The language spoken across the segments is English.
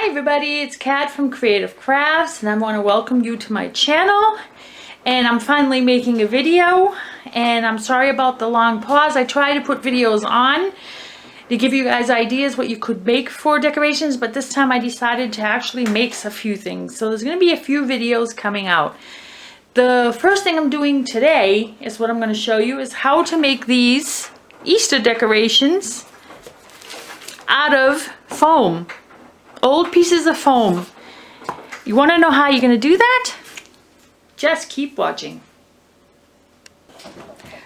everybody, it's Kat from Creative Crafts and I want to welcome you to my channel. And I'm finally making a video, and I'm sorry about the long pause. I try to put videos on to give you guys ideas what you could make for decorations, but this time I decided to actually make a few things. So there's going to be a few videos coming out. The first thing I'm doing today is what I'm going to show you is how to make these Easter decorations out of foam. Old pieces of foam. You want to know how you're going to do that? Just keep watching.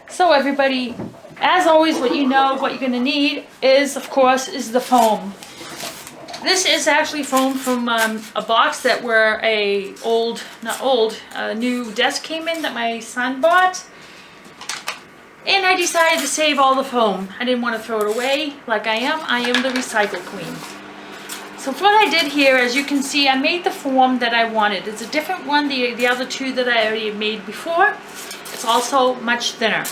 So everybody, as always, what you know, what you're going to need is, of course, is the foam. This is actually foam from a box that where a new desk came in that my son bought. And I decided to save all the foam. I didn't want to throw it away like I am. I am the recycle queen. So what I did here, as you can see, I made the form that I wanted. It's a different one, the other two that I already made before. It's also much thinner.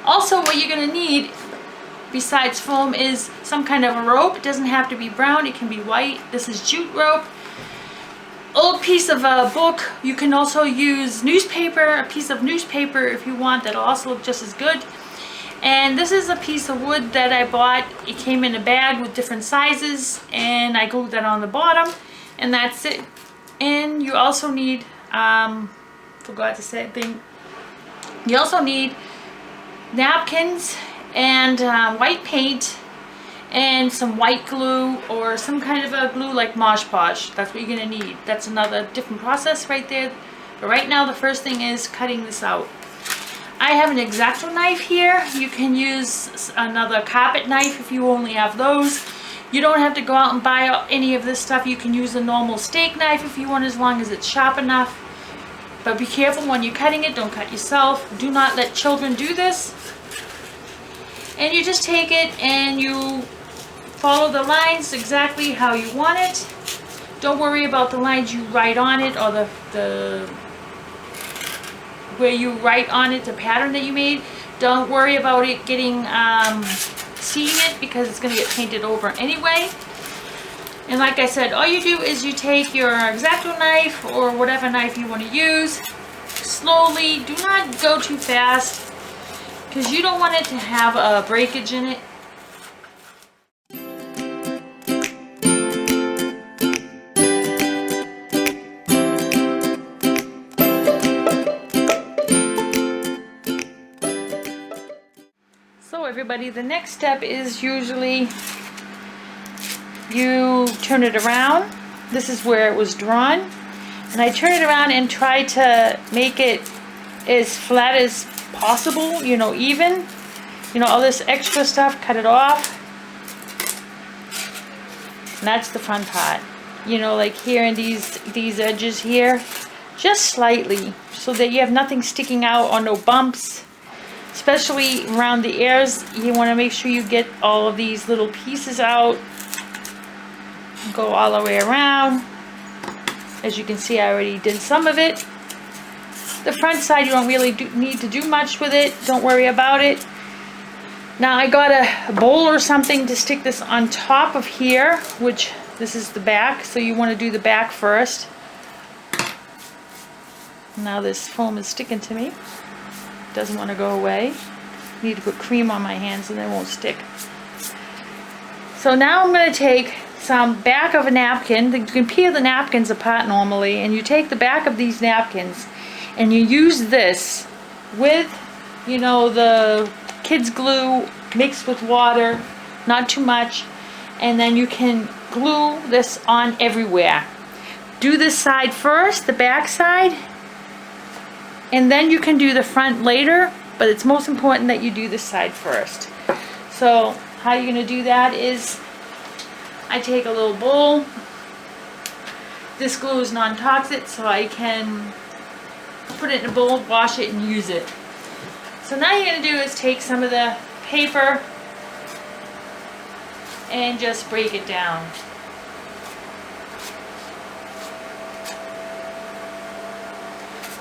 Also, what you're going to need, besides foam, is some kind of a rope. It doesn't have to be brown, it can be white. This is jute rope. Old piece of a book. You can also use newspaper, a piece of newspaper if you want. That'll also look just as good. And this is a piece of wood that I bought. It came in a bag with different sizes, and I glued that on the bottom, and that's it. And you also need, forgot to say a thing, you also need napkins and white paint and some white glue or some kind of a glue like Mosh Posh. That's what you're going to need. That's another different process right there. But right now the first thing is cutting this out. I have an X-Acto knife here. You can use another carpet knife if you only have those. You don't have to go out and buy any of this stuff. You can use a normal steak knife if you want, as long as it's sharp enough. But be careful when you're cutting it. Don't cut yourself. Do not let children do this. And you just take it and you follow the lines exactly how you want it. Don't worry about the lines you write on it, or the where you write on it, the pattern that you made. Don't worry about it getting seeing it, because it's going to get painted over anyway. And like I said, all you do is you take your X-Acto knife or whatever knife you want to use. Slowly, do not go too fast, because you don't want it to have a breakage in it. So everybody, the next step is usually you turn it around. This is where it was drawn, and I turn it around and try to make it as flat as possible, you know, even. You know, all this extra stuff, cut it off. And that's the front part. You know, like here in these edges here, just slightly, so that you have nothing sticking out or no bumps. Especially around the ears, you want to make sure you get all of these little pieces out. Go all the way around. As you can see, I already did some of it. The front side, you don't really need to do much with it. Don't worry about it. Now I got a bowl or something to stick this on top of here, which this is the back. So you want to do the back first. Now this foam is sticking to me. Doesn't want to go away. Need to put cream on my hands and they won't stick. So now I'm going to take some back of a napkin. You can peel the napkins apart normally, and you take the back of these napkins and you use this with, you know, the kids glue mixed with water, not too much, and then you can glue this on everywhere. Do this side first, the back side, and then you can do the front later, but it's most important that you do this side first. So how you're going to do that is, I take a little bowl. This glue is non-toxic, so I can put it in a bowl, wash it, and use it. So now you're going to do is take some of the paper and just break it down.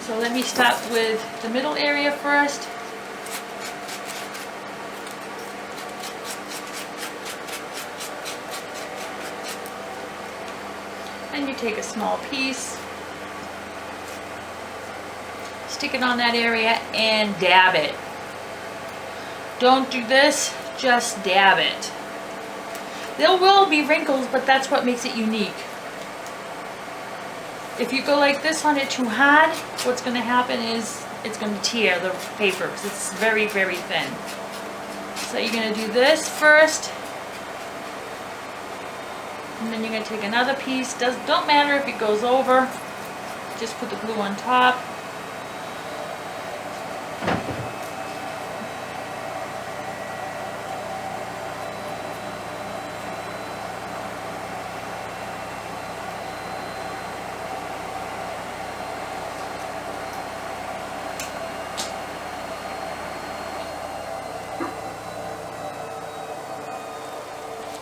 So let me start with the middle area first. And you take a small piece, stick it on that area and dab it. Don't do this, just dab it. There will be wrinkles, but that's what makes it unique. If you go like this on it too hard, what's going to happen is it's going to tear the paper because it's very, very thin. So you're going to do this first, and then you're going to take another piece. Don't matter if it goes over, just put the glue on top.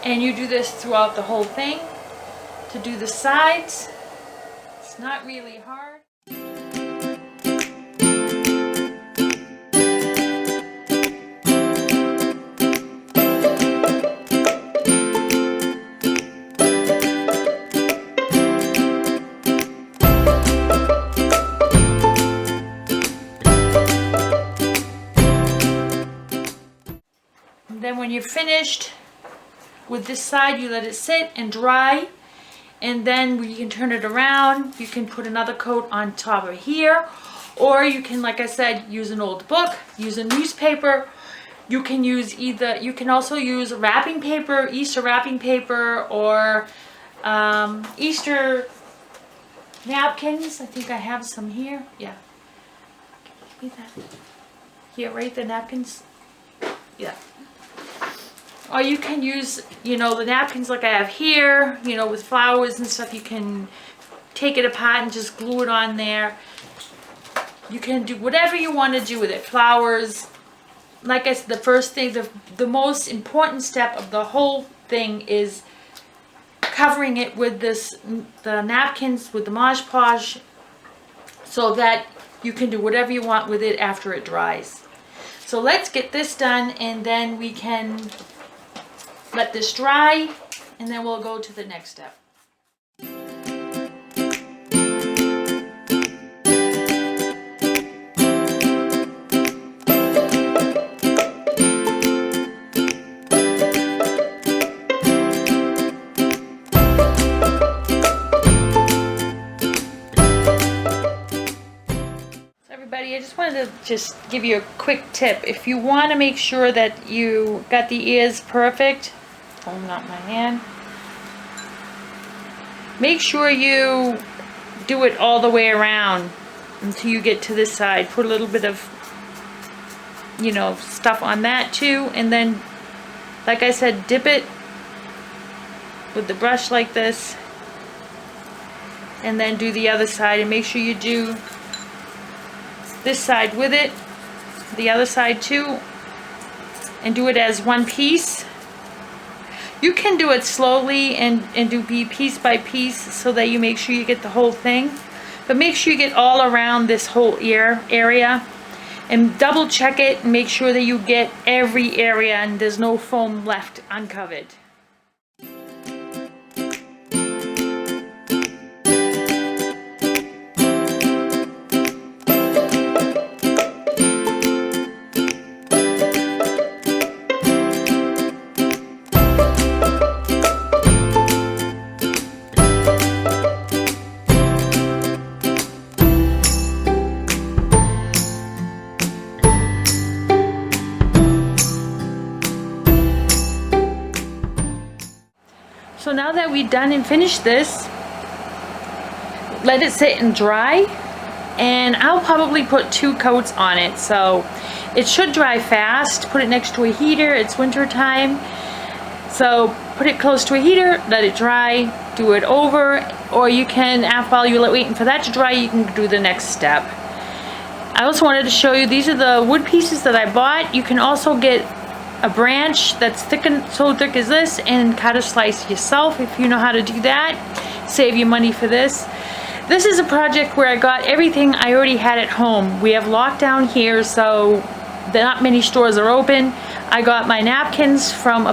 And you do this throughout the whole thing. To do the sides, it's not really hard. And then when you're finished with this side, you let it sit and dry, and then you can turn it around. You can put another coat on top of here, or you can, like I said, use an old book, use a newspaper. You can use you can also use wrapping paper, Easter wrapping paper, or Easter napkins. I think I have some here. Yeah. Give me that. Here, right, the napkins. Yeah. Or you can use, you know, the napkins like I have here, you know, with flowers and stuff. You can take it apart and just glue it on there. You can do whatever you want to do with it. Flowers. Like I said, the first thing, the most important step of the whole thing is covering it with the napkins with the Mod Podge, so that you can do whatever you want with it after it dries. So let's get this done, and then we can let this dry, and then we'll go to the next step. Everybody, I just wanted to give you a quick tip. If you want to make sure that you got the ears perfect, oh, not my hand, make sure you do it all the way around until you get to this side. Put a little bit of, you know, stuff on that too, and then, like I said, dip it with the brush like this, and then do the other side, and make sure you do this side with it, the other side too, and do it as one piece. You can do it slowly and do piece by piece so that you make sure you get the whole thing, but make sure you get all around this whole ear area, and double check it and make sure that you get every area and there's no foam left uncovered. So now that we've done and finished this, let it sit and dry, and I'll probably put 2 coats on it, so it should dry fast. Put it next to a heater. It's winter time, so put it close to a heater, let it dry, do it over, or you can, while you're waiting for that to dry, you can do the next step. I also wanted to show you, these are the wood pieces that I bought. You can also get a branch that's so thick as this and cut a slice yourself if you know how to do that. Save you money for this. This is a project where I got everything I already had at home. We have lockdown here, so not many stores are open. I got my napkins from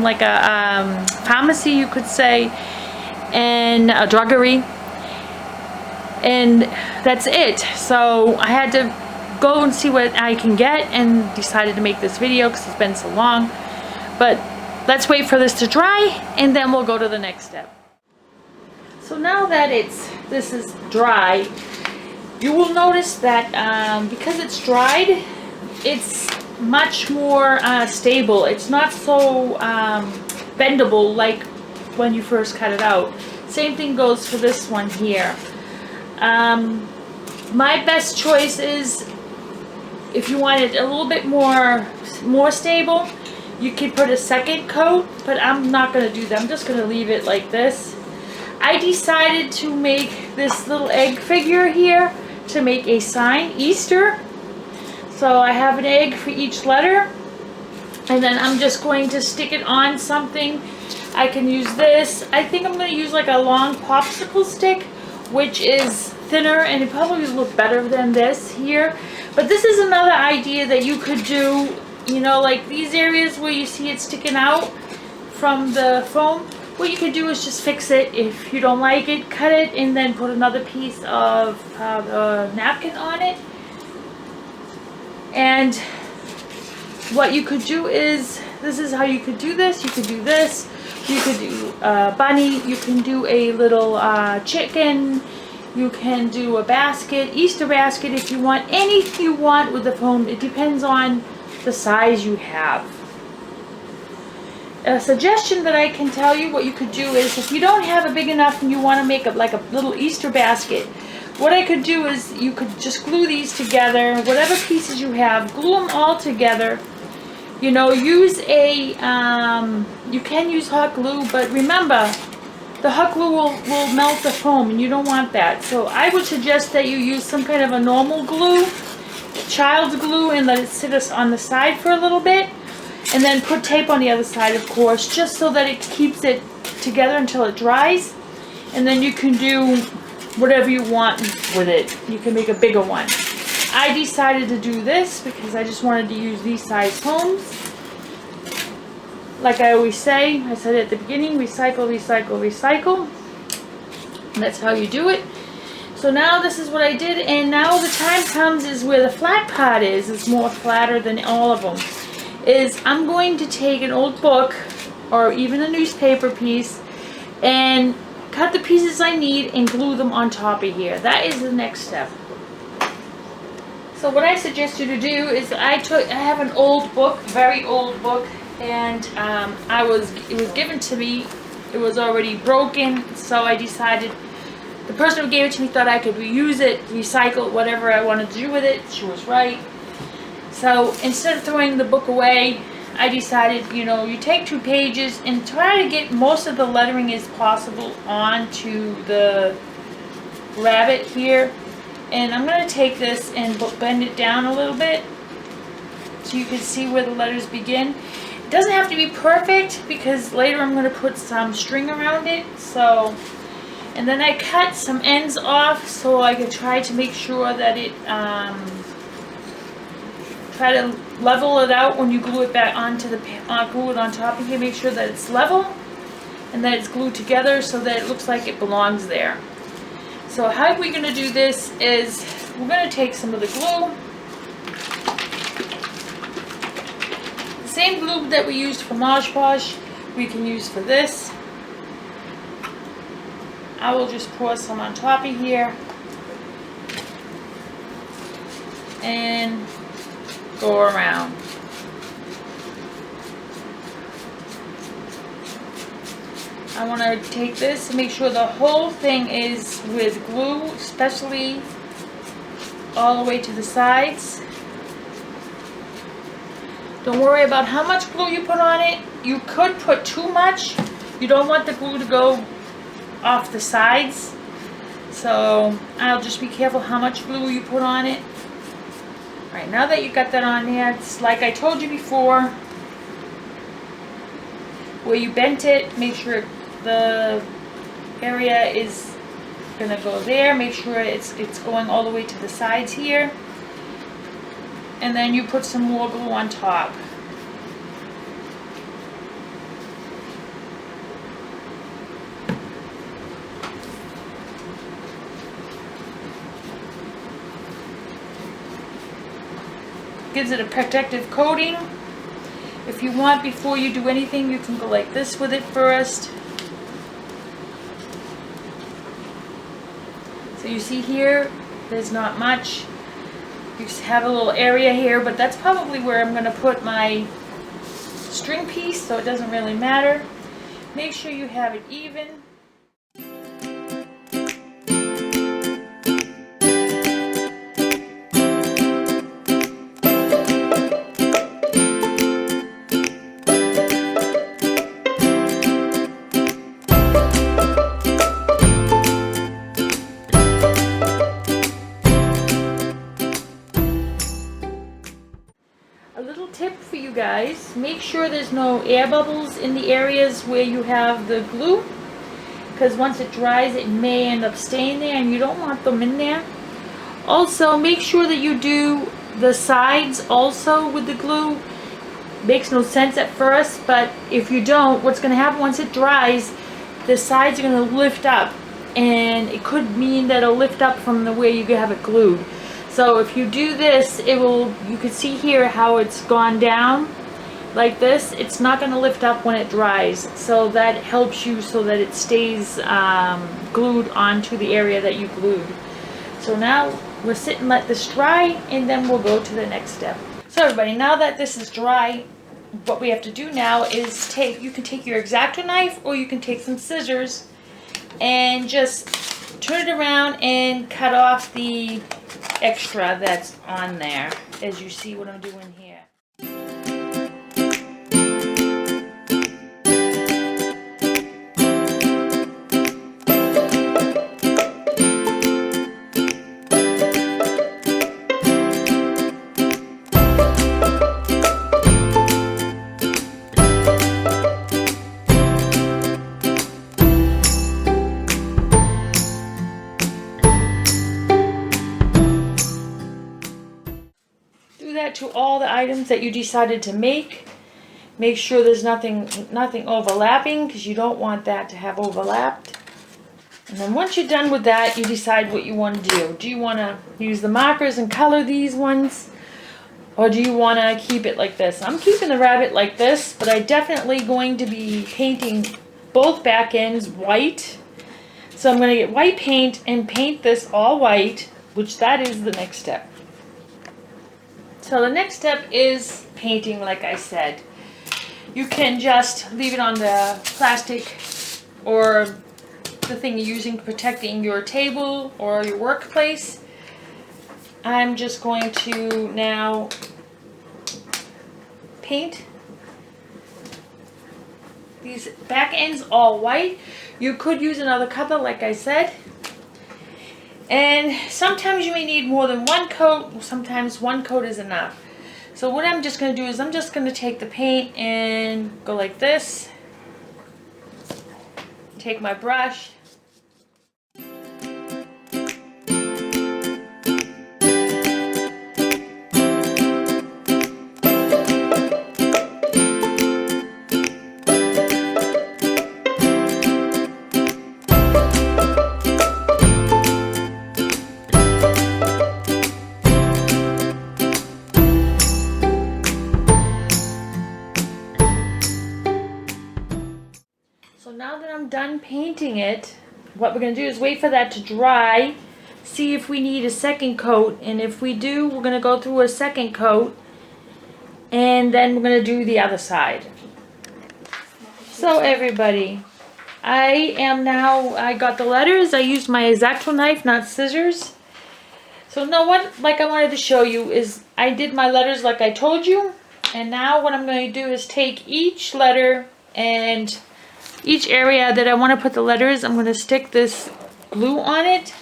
like a pharmacy, you could say, in a druggery, and that's it. So I had to go and see what I can get and decided to make this video because it's been so long. But let's wait for this to dry and then we'll go to the next step. So now that this is dry, you will notice that because it's dried, it's much more stable. It's not so bendable like when you first cut it out. Same thing goes for this one here. My best choice is, if you want it a little bit more stable, you can put a second coat, but I'm not going to do that. I'm just going to leave it like this. I decided to make this little egg figure here to make a sign, Easter. So I have an egg for each letter, and then I'm just going to stick it on something. I can use this. I think I'm going to use like a long popsicle stick, which is thinner, and it probably will look better than this here. But this is another idea that you could do, you know, like these areas where you see it sticking out from the foam. What you could do is just fix it. If you don't like it, cut it and then put another piece of napkin on it. And what you could do is, this is how you could do this. You could do this. You could do a bunny. You can do a little chicken. You can do a basket, Easter basket, if you want. Anything you want with the foam. It depends on the size you have. A suggestion that I can tell you what you could do is, if you don't have a big enough and you want to make like a little Easter basket, what I could do is you could just glue these together, whatever pieces you have, glue them all together. You know, use a, you can use hot glue, but remember, the hot glue will melt the foam, and you don't want that. So I would suggest that you use some kind of a normal glue, child's glue, and let it sit on the side for a little bit. And then put tape on the other side, of course, just so that it keeps it together until it dries. And then you can do whatever you want with it. You can make a bigger one. I decided to do this because I just wanted to use these size foams. Like I always say, I said at the beginning, recycle, recycle, recycle. And that's how you do it. So now this is what I did, and now the time comes is where the flat part is. It's more flatter than all of them. Is I'm going to take an old book or even a newspaper piece and cut the pieces I need and glue them on top of here. That is the next step. So what I suggest you to do is, I have an old book, very old book, and it was given to me. It was already broken, so I decided, the person who gave it to me thought I could reuse it, recycle, whatever I wanted to do with it. She was right. So instead of throwing the book away, I decided, you know, you take 2 pages and try to get most of the lettering as possible onto the rabbit here. And I'm going to take this and bend it down a little bit so you can see where the letters begin. It doesn't have to be perfect because later I'm going to put some string around it. So, and then I cut some ends off so I can try to make sure that it try to level it out when you glue it back onto the glue it on top of here. Make sure that it's level and that it's glued together so that it looks like it belongs there. So how we're going to do this is, we're going to take some of the glue, the same glue that we used for Mod Podge, we can use for this. I will just pour some on top of here and go around. I want to take this and make sure the whole thing is with glue, especially all the way to the sides. Don't worry about how much glue you put on it. You could put too much. You don't want the glue to go off the sides. So I'll just be careful how much glue you put on it. Alright, now that you got that on there, it's like I told you before, where you bent it, make sure the area is gonna go there. Make sure it's going all the way to the sides here. And then you put some more glue on top. gives it a protective coating. If you want, before you do anything, you can go like this with it first. So you see here, there's not much. You have a little area here, but that's probably where I'm going to put my string piece, so it doesn't really matter. Make sure you have it even. Tip for you guys, make sure there's no air bubbles in the areas where you have the glue, because once it dries it may end up staying there and you don't want them in there. Also, make sure that you do the sides also with the glue. Makes no sense at first, but if you don't, what's going to happen once it dries, the sides are going to lift up, and it could mean that it'll lift up from the way you have it glued. So if you do this, it will, you can see here how it's gone down like this. It's not going to lift up when it dries. So that helps you so that it stays glued onto the area that you glued. So now we'll sit and let this dry, and then we'll go to the next step. So everybody, now that this is dry, what we have to do now is you can take your X-Acto knife, or you can take some scissors and just turn it around and cut off the extra that's on there, as you see what I'm doing here. To all the items that you decided to make. Make sure there's nothing overlapping, because you don't want that to have overlapped. And then once you're done with that, you decide what you want to do. Do you want to use the markers and color these ones, or do you want to keep it like this? I'm keeping the rabbit like this, but I'm definitely going to be painting both back ends white. So I'm going to get white paint and paint this all white, which that is the next step. So the next step is painting, like I said. You can just leave it on the plastic or the thing you're using protecting your table or your workplace. I'm just going to now paint these back ends all white. You could use another color, like I said. And sometimes you may need more than one coat, sometimes one coat is enough. So what I'm just going to do is I'm just going to take the paint and go like this. Take my brush. Now that I'm done painting it, what we're going to do is wait for that to dry, see if we need a second coat, and if we do, we're going to go through a second coat, and then we're going to do the other side. So everybody, I got the letters. I used my X-Acto knife, not scissors. So now what, like I wanted to show you, is I did my letters like I told you, and now what I'm going to do is take each letter and each area that I want to put the letters, I'm going to stick this glue on it.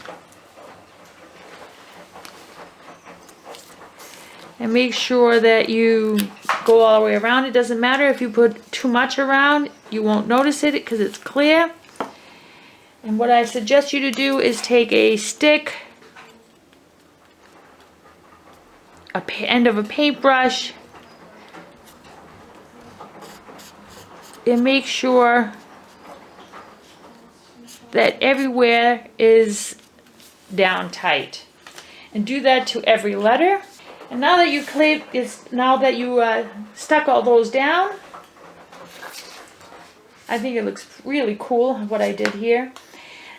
And make sure that you go all the way around. It doesn't matter if you put too much around, you won't notice it because it's clear. And what I suggest you to do is take a stick, end of a paintbrush, and make sure that everywhere is down tight. And do that to every letter. And now that you stuck all those down, I think it looks really cool what I did here.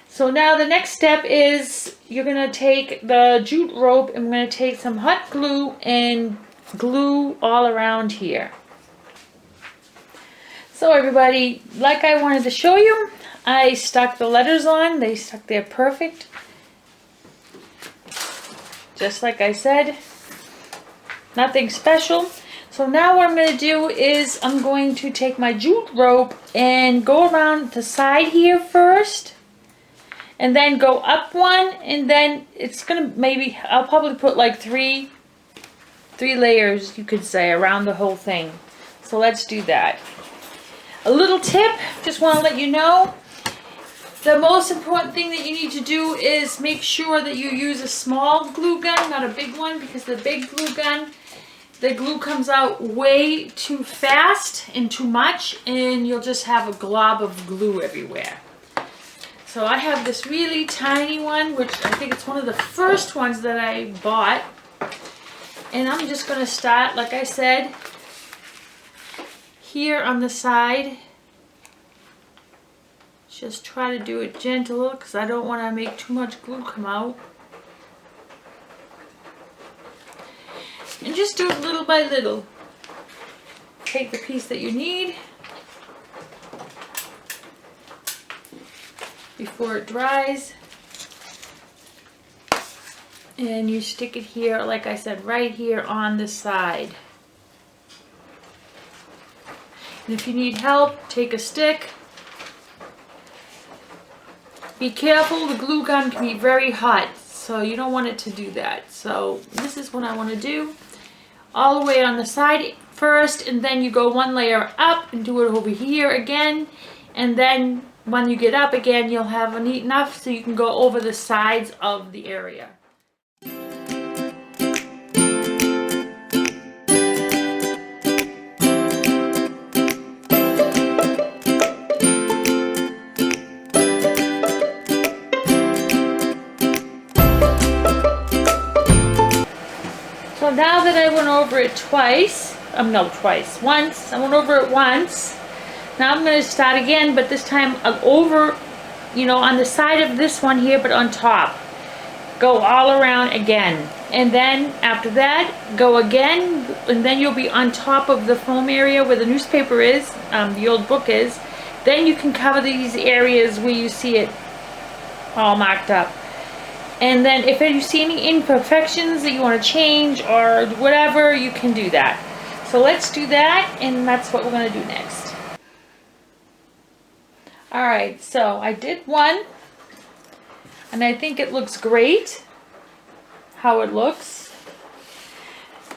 So now the next step is you're going to take the jute rope and we're going to take some hot glue and glue all around here. So everybody, like I wanted to show you, I stuck the letters on. They stuck there perfect. Just like I said, nothing special. So now what I'm going to do is I'm going to take my jute rope and go around the side here first. And then go up one, and then it's going to I'll probably put like three layers, you could say, around the whole thing. So let's do that. A little tip, just want to let you know, the most important thing that you need to do is make sure that you use a small glue gun, not a big one, because the big glue gun, the glue comes out way too fast and too much, and you'll just have a glob of glue everywhere. So I have this really tiny one, which I think it's one of the first ones that I bought. And I'm just going to start, like I said, here on the side. Just try to do it gentle because I don't want to make too much glue come out. And just do it little by little. Take the piece that you need before it dries. And you stick it here, like I said, right here on the side. And if you need help, take a stick. Be careful, the glue gun can be very hot, so you don't want it to do that. So this is what I want to do. All the way on the side first, and then you go one layer up and do it over here again. And then when you get up again, you'll have it neat enough so you can go over the sides of the area. So now that I went over it once. I went over it once. Now I'm going to start again, but this time over, on the side of this one here, but on top. Go all around again. And then after that, go again, and then you'll be on top of the foam area where the newspaper is, the old book is. Then you can cover these areas where you see it all marked up. And then if you see any imperfections that you want to change or whatever, you can do that. So let's do that, and that's what we're going to do next. Alright, so I did one, and I think it looks great how it looks.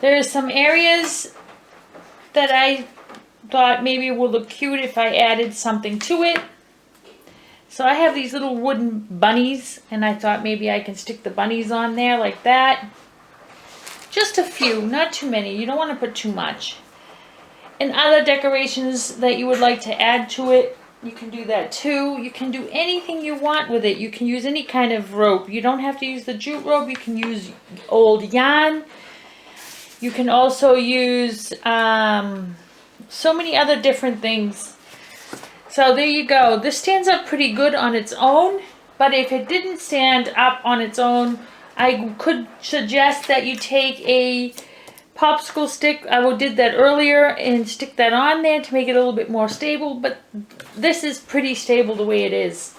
There's some areas that I thought maybe would look cute if I added something to it. So I have these little wooden bunnies, and I thought maybe I can stick the bunnies on there like that. Just a few, not too many. You don't want to put too much. And other decorations that you would like to add to it, you can do that too. You can do anything you want with it. You can use any kind of rope. You don't have to use the jute rope. You can use old yarn. You can also use so many other different things. So there you go. This stands up pretty good on its own, but if it didn't stand up on its own, I could suggest that you take a popsicle stick. I did that earlier and stick that on there to make it a little bit more stable, but this is pretty stable the way it is.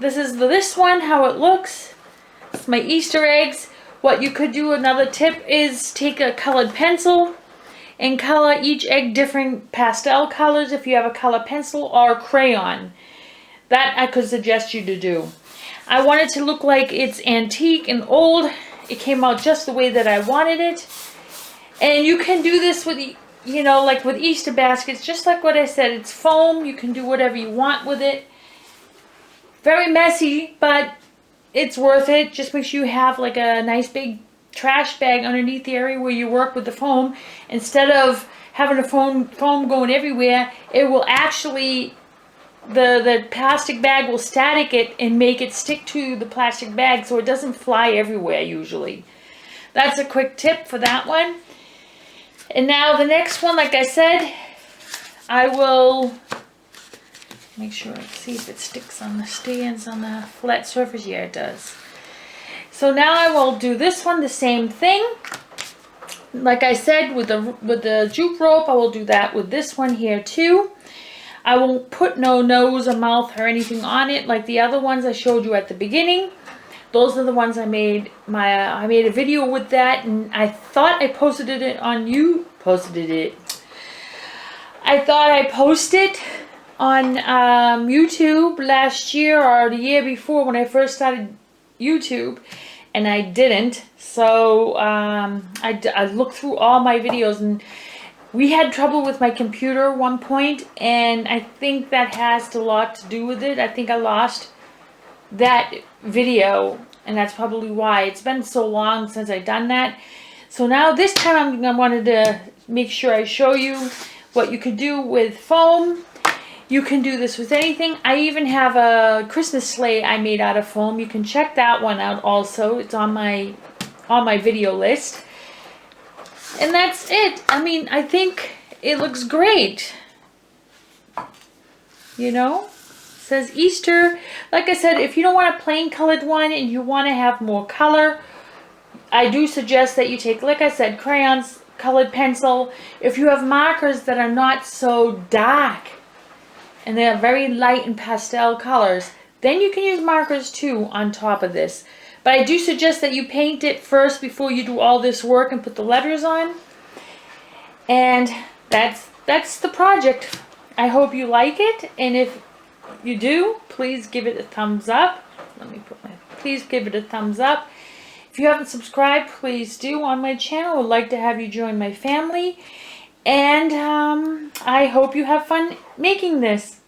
This is this one, how it looks. It's my Easter eggs. What you could do, another tip, is take a colored pencil and color each egg different pastel colors if you have a color pencil or crayon. That I could suggest you to do. I want it to look like it's antique and old. It came out just the way that I wanted it. And you can do this with, like with Easter baskets, just like what I said. It's foam. You can do whatever you want with it. Very messy, but it's worth it. Just make sure you have like a nice big trash bag underneath the area where you work with the foam. Instead of having a foam going everywhere, it will actually, the plastic bag will static it and make it stick to the plastic bag so it doesn't fly everywhere usually. that's a quick tip for that one. And now the next one, like I said, I will make sure, see if it sticks on the stands on the flat surface. Yeah, it does. So now I will do this one, the same thing. Like I said, with the jute rope, I will do that with this one here too. I won't put no nose or mouth or anything on it like the other ones I showed you at the beginning. Those are the ones I made. I made a video with that, and I thought I posted it on I thought I posted on YouTube last year or the year before when I first started YouTube, and I didn't. So I looked through all my videos, and we had trouble with my computer at one point, and I think that has a lot to do with it. I think I lost that video, and that's probably why. It's been so long since I've done that. So now this time I wanted to make sure I show you what you could do with foam. You can do this with anything. I even have a Christmas sleigh I made out of foam. You can check that one out also. It's on my video list. And that's it. I mean, I think it looks great. You know? It says Easter. Like I said, if you don't want a plain colored one and you want to have more color, I do suggest that you take, like I said, crayons, colored pencil. If you have markers that are not so dark and they're very light and pastel colors, then you can use markers too on top of this. But I do suggest that you paint it first before you do all this work and put the letters on. And that's the project. I hope you like it, and if you do, please give it a thumbs up. Please give it a thumbs up. If you haven't subscribed, please do on my channel. I would like to have you join my family. And I hope you have fun making this.